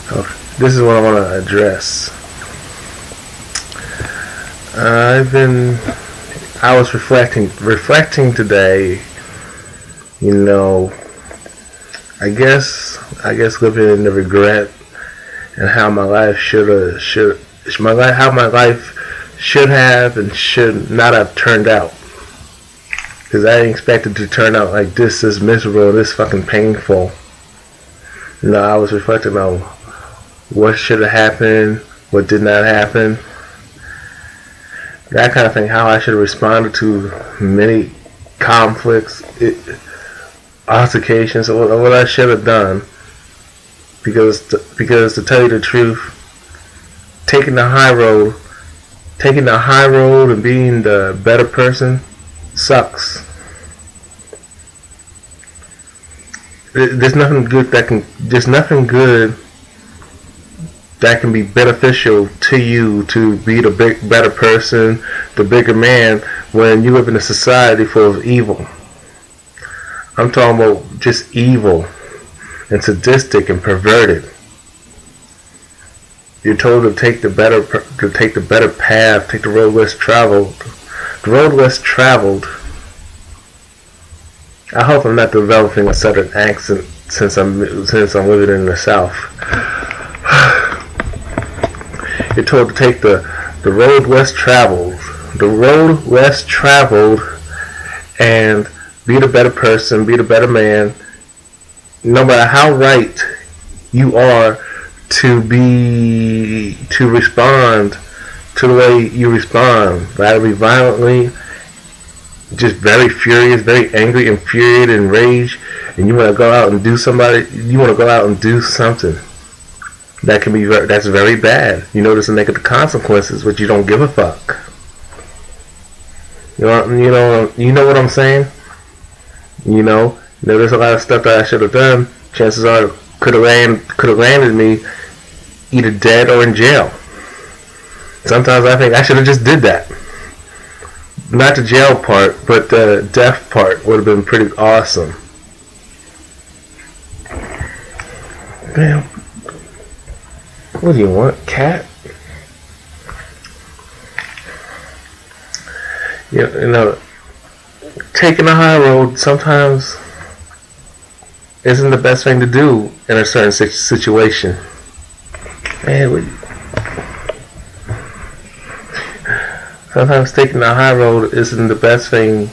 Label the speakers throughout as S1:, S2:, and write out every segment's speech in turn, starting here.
S1: Oh, this is what I want to address. I was reflecting today. You know, I guess living in the regret and how my life how my life should have and should not have turned out. Because I didn't expect it to turn out like this miserable, this fucking painful. You know, I was reflecting on what should have happened, what did not happen, that kind of thing, how I should have responded to many conflicts, altercations, or what I should have done. Because to tell you the truth, taking the high road and being the better person sucks. There's nothing good that can be beneficial to you to be the better person, the bigger man, when you live in a society full of evil. I'm talking about just evil and sadistic and perverted. You're told to take the better path, take the road less traveled. The road less traveled. I hope I'm not developing a southern accent since I'm living in the South. You're told to take the road less traveled, and be the better person, be the better man. No matter how right you are to respond to the way you respond, rather violently, just very furious, very angry, infuriated, enraged, and you want to go out and do something that can be that's very bad. You know there's the negative consequences, but you don't give a fuck. You know what I'm saying? You know there's a lot of stuff that I should have done. Chances are could have landed me either dead or in jail. Sometimes I think I should have just did that. Not the jail part, but the death part would have been pretty awesome. Damn. What do you want, cat? You know, taking the high road sometimes isn't the best thing to do in a certain situation. Man, sometimes taking the high road isn't the best thing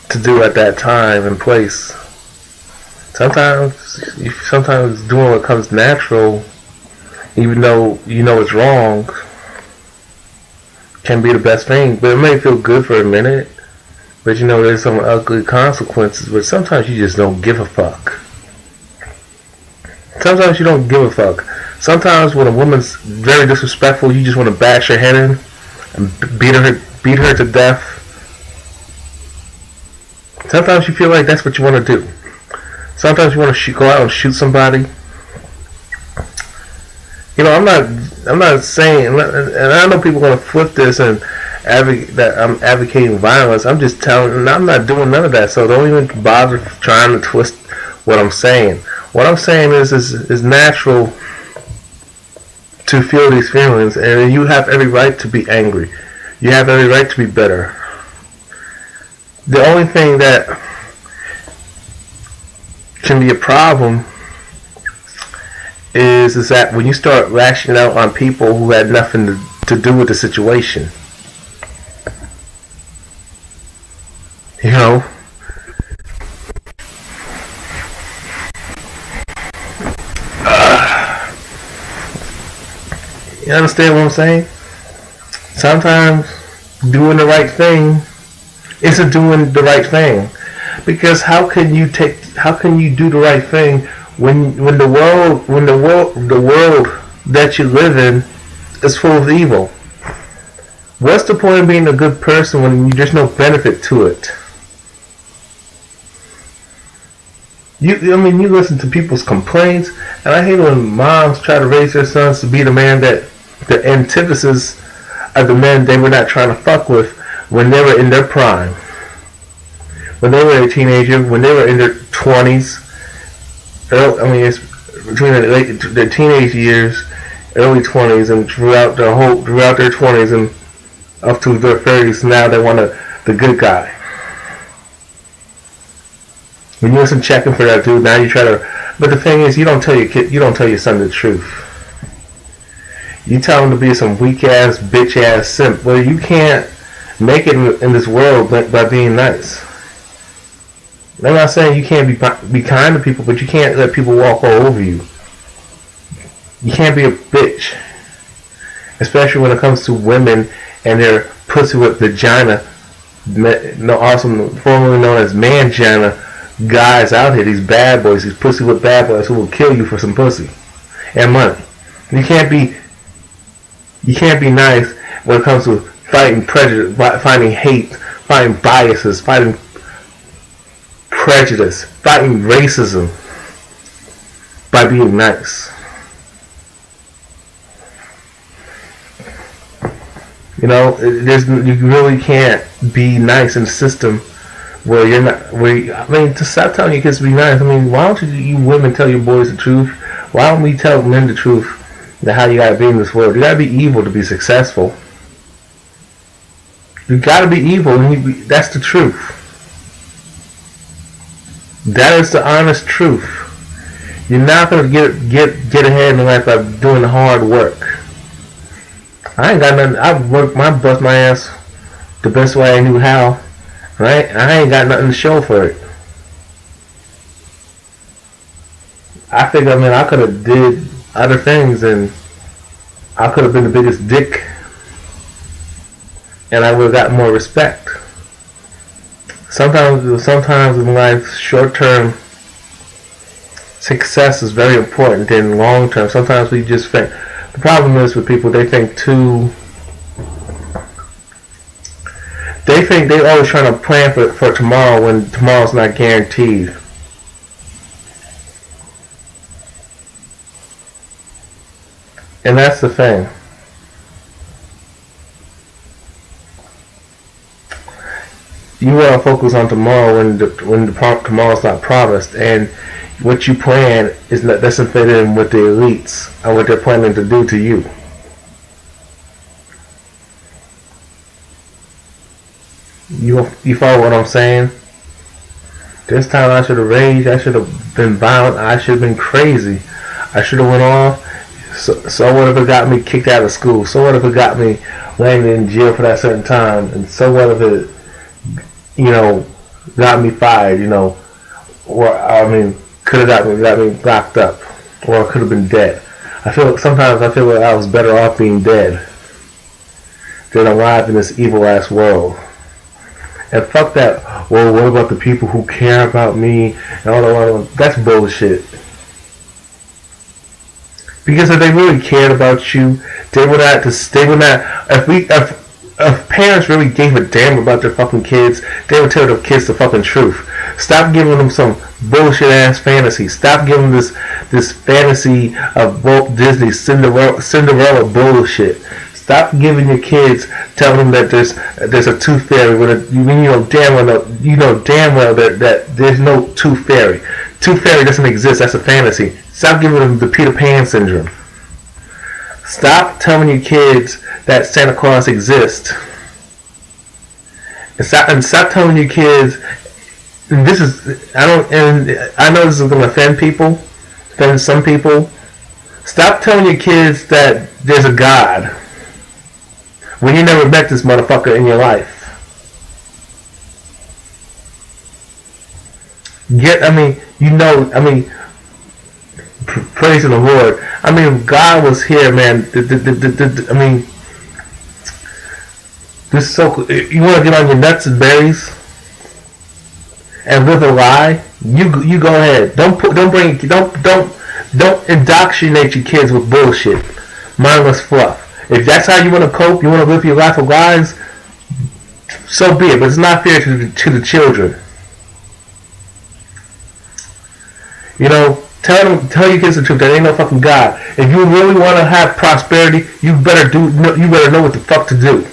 S1: to do at that time and place. Sometimes doing what comes natural, even though you know it's wrong, can be the best thing. But it may feel good for a minute, but you know there's some ugly consequences. But sometimes you just don't give a fuck. Sometimes you don't give a fuck. Sometimes when a woman's very disrespectful, you just want to bash her head in and beat her to death. Sometimes you feel like that's what you want to do. Sometimes you want to go out and shoot somebody. You know, I'm not saying, and I know people are going to flip this and that I'm advocating violence. I'm just telling, I'm not doing none of that. So don't even bother trying to twist what I'm saying. What I'm saying is natural to feel these feelings, and you have every right to be angry. You have every right to be bitter. The only thing that can be a problem is that when you start lashing out on people who had nothing to do with the situation. You know? You understand what I'm saying? Sometimes doing the right thing isn't doing the right thing. Because how can you do the right thing when the world that you live in is full of evil? What's the point of being a good person when there's no benefit to it? You listen to people's complaints, and I hate when moms try to raise their sons to be the man that the antithesis of the men they were not trying to fuck with when they were in their prime. When they were a teenager, when they were in their 20s, between their teenage years, early 20s, and throughout their 20s and up to their 30s. Now they want the good guy. When you wasn't checking for that dude, now you try to. But the thing is, you don't tell your son the truth. You tell him to be some weak ass, bitch ass simp. Well, you can't make it in this world by being nice. I'm not saying you can't be kind to people, but you can't let people walk all over you. You can't be a bitch, especially when it comes to women and their pussy with vagina. Also formerly known as mangina. Guys out here, these bad boys, these pussy with bad boys who will kill you for some pussy and money. You can't be nice when it comes to fighting prejudice, fighting hate, fighting biases, fighting prejudice, fighting racism by being nice. You know, you really can't be nice in a system where you're not. To stop telling your kids to be nice. I mean, why don't you women tell your boys the truth? Why don't we tell men the truth? That how you gotta be in this world. You gotta be evil to be successful. You gotta be evil, and that's the truth. That is the honest truth. You're not gonna get ahead in life by doing the hard work. I ain't got nothing. I bust my ass the best way I knew how. Right? I ain't got nothing to show for it. I think, I could have did other things and I could have been the biggest dick and I would have gotten more respect. Sometimes in life, short-term success is very important than long-term. Sometimes we just think. The problem is with people, they always trying to plan for tomorrow when tomorrow's not guaranteed. And that's the thing. You want to focus on tomorrow when tomorrow's not promised, and what you plan doesn't fit in with the elites and what they're planning to do to you. You follow what I'm saying? This time I should have raged. I should have been violent. I should have been crazy. I should have went off. So what if it got me kicked out of school? So what if it got me landed in jail for that certain time? And so what if it, got me fired? Or could have got me locked up, or I could have been dead. Sometimes I feel like I was better off being dead than alive in this evil ass world. And fuck that. Well, what about the people who care about me and all that? That's bullshit. Because if they really cared about you, they would not. If parents really gave a damn about their fucking kids, they would tell their kids the fucking truth. Stop giving them some bullshit ass fantasy. Stop giving this fantasy of Walt Disney Cinderella bullshit. Stop giving your kids, telling them that there's a tooth fairy when you know damn well that there's no tooth fairy. Tooth fairy doesn't exist. That's a fantasy. Stop giving them the Peter Pan syndrome. Stop telling your kids that Santa Claus exists. And stop telling your kids. I know this is going to offend some people. Stop telling your kids that there's a God when you never met this motherfucker in your life. Praise the Lord. God was here, man. This is so cool. You want to get on your nuts and berries and live a lie? You go ahead. Don't indoctrinate your kids with bullshit, mindless fluff. If that's how you want to cope, you want to live your life of lies, so be it. But it's not fair to the children. Tell your kids the truth. There ain't no fucking God. If you really want to have prosperity, you better know what the fuck to do.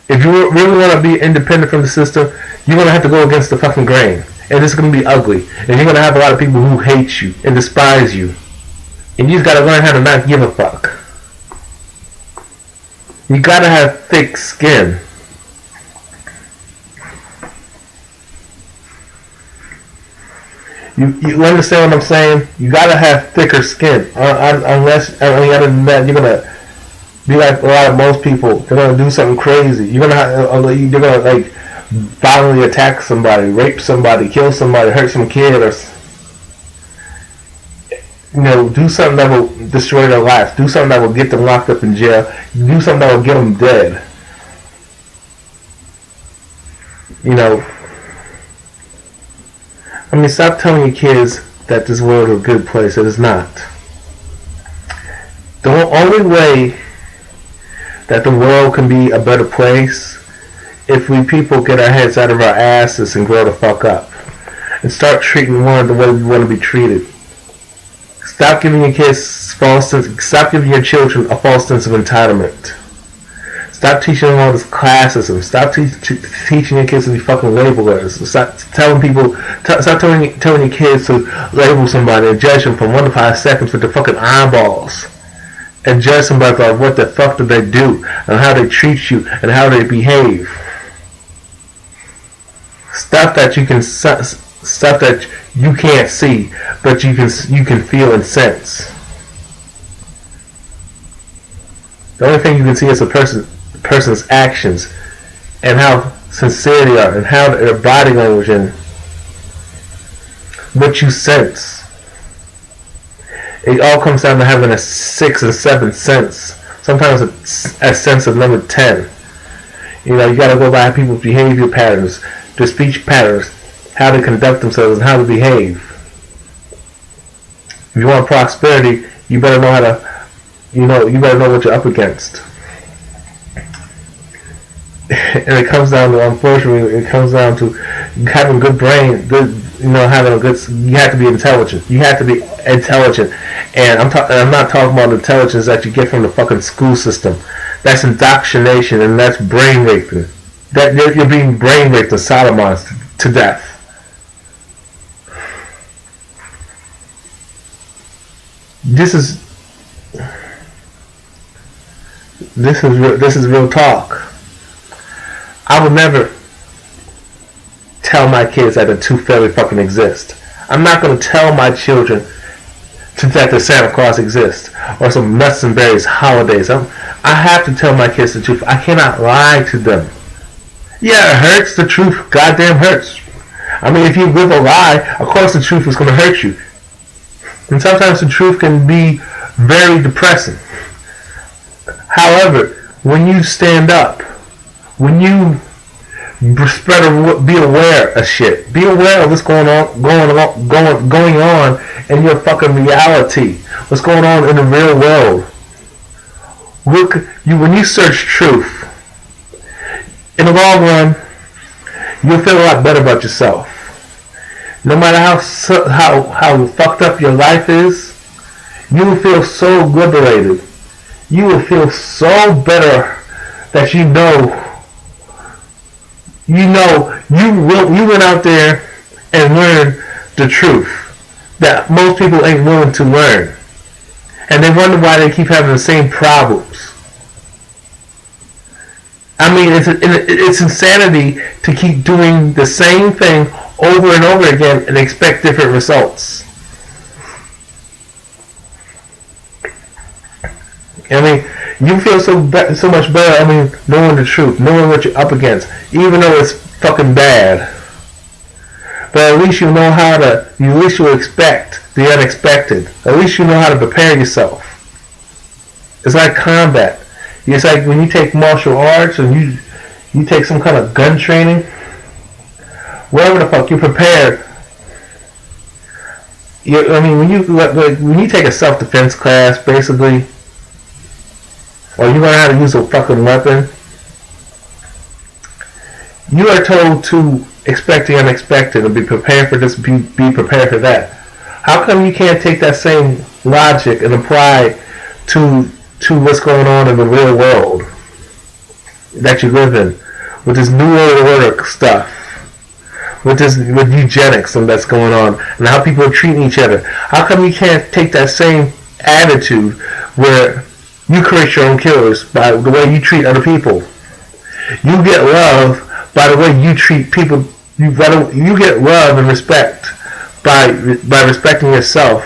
S1: If you really want to be independent from the system, you're gonna have to go against the fucking grain. and it's going to be ugly. And you're going to have a lot of people who hate you and despise you. And you just got to learn how to not give a fuck. You got to have thick skin. You understand what I'm saying? You got to have thicker skin. Unless, other than that, you're going to be like a lot of most people. They're going to do something crazy. You're going to like violently attack somebody, rape somebody, kill somebody, hurt some kid, or do something that will destroy their life. Do something that will get them locked up in jail. Do something that will get them dead. Stop telling your kids that this world is a good place. It is not. The only way that the world can be a better place if we people get our heads out of our asses and grow the fuck up and start treating one the way we want to be treated. Stop giving your kids stop giving your children a false sense of entitlement. Stop teaching them all this classism. Stop teaching your kids to be fucking labelers. Stop telling your kids to label somebody and judge them from 1 to 5 seconds with their fucking eyeballs. And judge somebody for what the fuck did they do and how they treat you and how they behave. Stuff that you can't see, but you can feel and sense. The only thing you can see is a person's actions and how sincere they are and how their body language and what you sense. It all comes down to having a 6th and 7th sense. Sometimes a sense of number 10. You gotta go by people's behavior patterns, their speech patterns, how they conduct themselves and how to behave. If you want prosperity, you better know how to, you better know what you're up against. And it comes down to, unfortunately, having good brain, you have to be intelligent. You have to be intelligent. And I'm not talking about intelligence that you get from the fucking school system. That's indoctrination and that's brain raping. That you're being brain raped and sodomized to death. This is real talk. I would never tell my kids that the tooth fairy fucking exists. I'm not going to tell my children that the Santa Claus exists or some nuts and berries holidays. I have to tell my kids the truth. I cannot lie to them. Yeah, it hurts. The truth goddamn hurts. If you live a lie, of course the truth is going to hurt you. And sometimes the truth can be very depressing. However, when you stand up, when you be aware of shit, be aware of what's going on in your fucking reality, what's going on in the real world. When you search truth, in the long run, you'll feel a lot better about yourself. No matter how fucked up your life is, you will feel so liberated. You will feel so better that you went out there and learned the truth that most people ain't willing to learn. And they wonder why they keep having the same problems. It's insanity to keep doing the same thing over and over again and expect different results. You feel so much better, knowing the truth, knowing what you're up against, even though it's fucking bad. But at least you'll expect the unexpected. At least you know how to prepare yourself. It's like combat. It's like when you take martial arts and you take some kind of gun training, whatever the fuck, you're prepared. When you take a self-defense class, basically, or you learn how to use a fucking weapon, you are told to expect the unexpected and be prepared for this, be prepared for that. How come you can't take that same logic and apply to what's going on in the real world that you live in with this new world order stuff? with eugenics and that's going on, and how people are treating each other. How come you can't take that same attitude where you create your own killers by the way you treat other people? You get love by the way you treat people. You get love and respect by respecting yourself,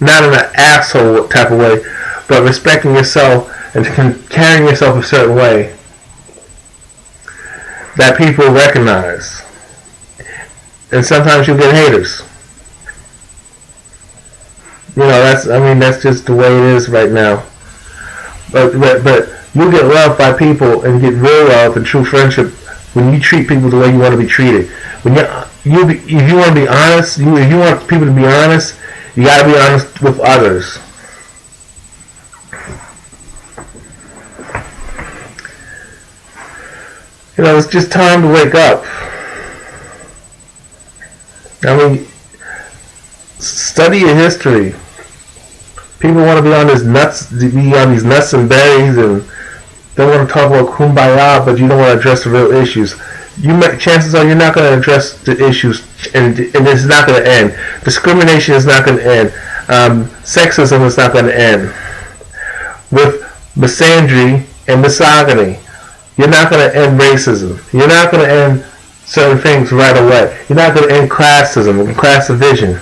S1: not in an asshole type of way, but respecting yourself and carrying yourself a certain way that people recognize. And sometimes you get haters. That's just the way it is right now. But you get loved by people and get real love and true friendship when you treat people the way you want to be treated. If you want to be honest, if you want people to be honest, you got to be honest with others. It's just time to wake up. Study your history. People want to be on these nuts and berries, and they want to talk about kumbaya, but you don't want to address the real issues. Chances are you're not going to address the issues, and it's not going to end. Discrimination is not going to end. Sexism is not going to end. With misandry and misogyny, you're not going to end racism. You're not going to end certain things right away. You're not going to end classism and class division.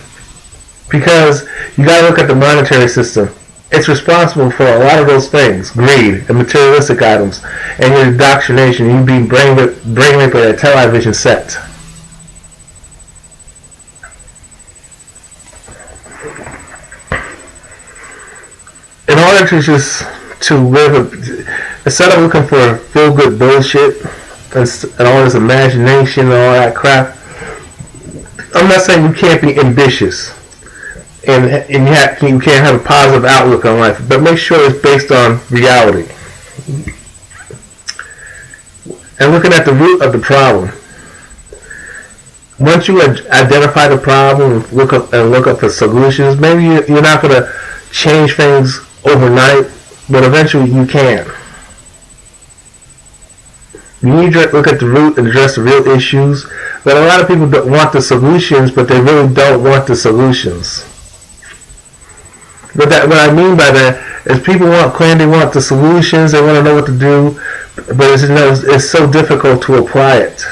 S1: Because you got to look at the monetary system. It's responsible for a lot of those things. Greed and materialistic items. And your indoctrination. You being brainwashed by a television set. In order to live instead of looking for feel-good bullshit and all this imagination and all that crap, I'm not saying you can't be ambitious and you can't have a positive outlook on life, but make sure it's based on reality. And looking at the root of the problem. Once you identify the problem and look up for solutions, maybe you're not going to change things overnight, but eventually you can. You need to look at the root and address the real issues. But a lot of people don't want the solutions, but they really don't want the solutions. What I mean by that is people claim they want the solutions, they want to know what to do, but it's so difficult to apply it.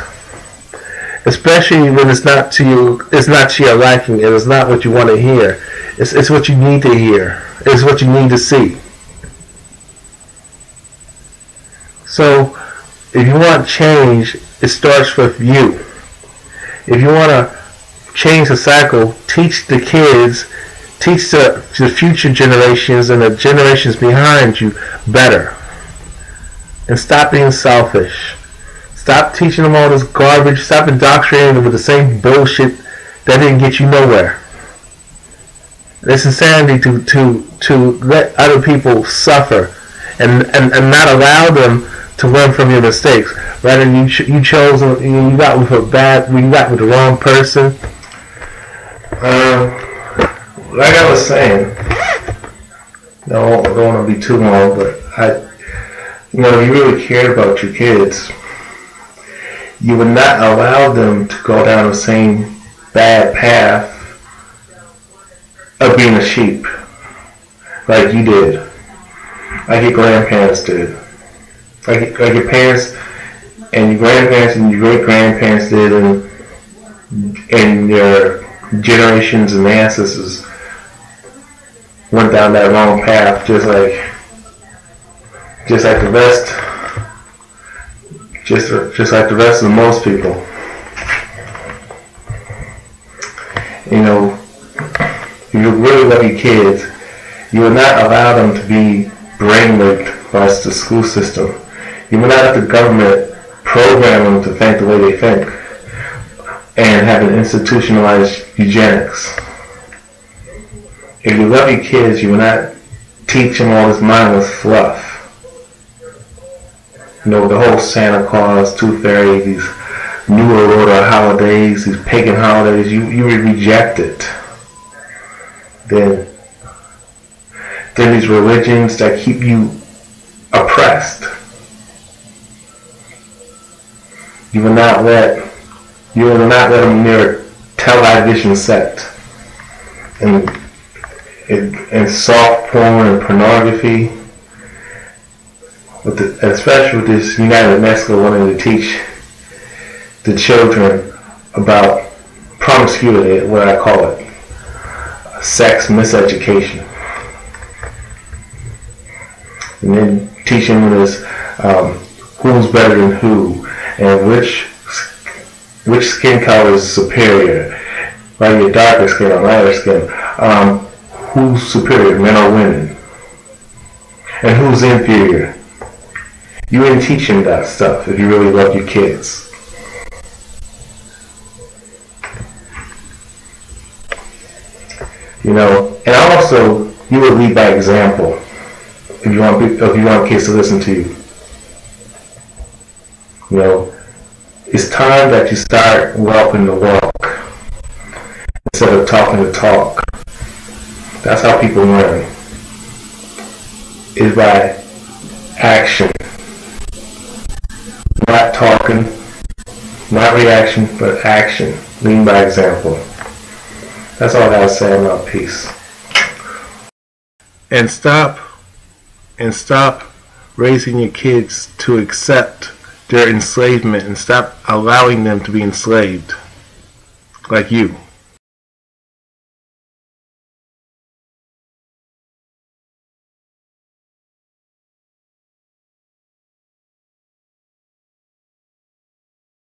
S1: Especially when it's not to your liking, and it's not what you want to hear. It's what you need to hear. It's what you need to see. So, if you want change, it starts with you. If you want to change the cycle, teach the kids, teach the future generations and the generations behind you better. And stop being selfish. Stop teaching them all this garbage. Stop indoctrinating them with the same bullshit that didn't get you nowhere. It's insanity to let other people suffer and not allow them to learn from your mistakes. Rather, you chose, you got with the wrong person. Like I was saying, I don't want to be too long, but if you really cared about your kids, you would not allow them to go down the same bad path of being a sheep, like you did, like your grandparents did. Like your parents and your grandparents and your great-grandparents did, and your generations and ancestors went down that wrong path, just like the rest, just like the rest of most people. If you really love your kids, you will not allow them to be brainwashed by the school system. You will not let the government program them to think the way they think and have an institutionalized eugenics. If you love your kids, you will not teach them all this mindless fluff. The whole Santa Claus, Tooth Fairy, these New World Order holidays, these pagan holidays, you reject it. Then these religions that keep you oppressed. You will not let You will not let them near a television set and soft porn and pornography. Especially with this United Mexico wanting to teach the children about promiscuity, what I call it, sex miseducation. And then teaching them this, who's better than who, and which skin color is superior, whether you're darker skin or lighter skin, who's superior, men or women, and who's inferior. You ain't teaching that stuff if you really love your kids. You know, and also you would lead by example if you want kids to listen to you. You know, it's time that you start walking the walk instead of talking the talk. That's how people learn. Is by action. Not talking, not reaction, but action. Leading by example. That's all I gotta say about peace. And stop raising your kids to accept their enslavement and stop allowing them to be enslaved like you.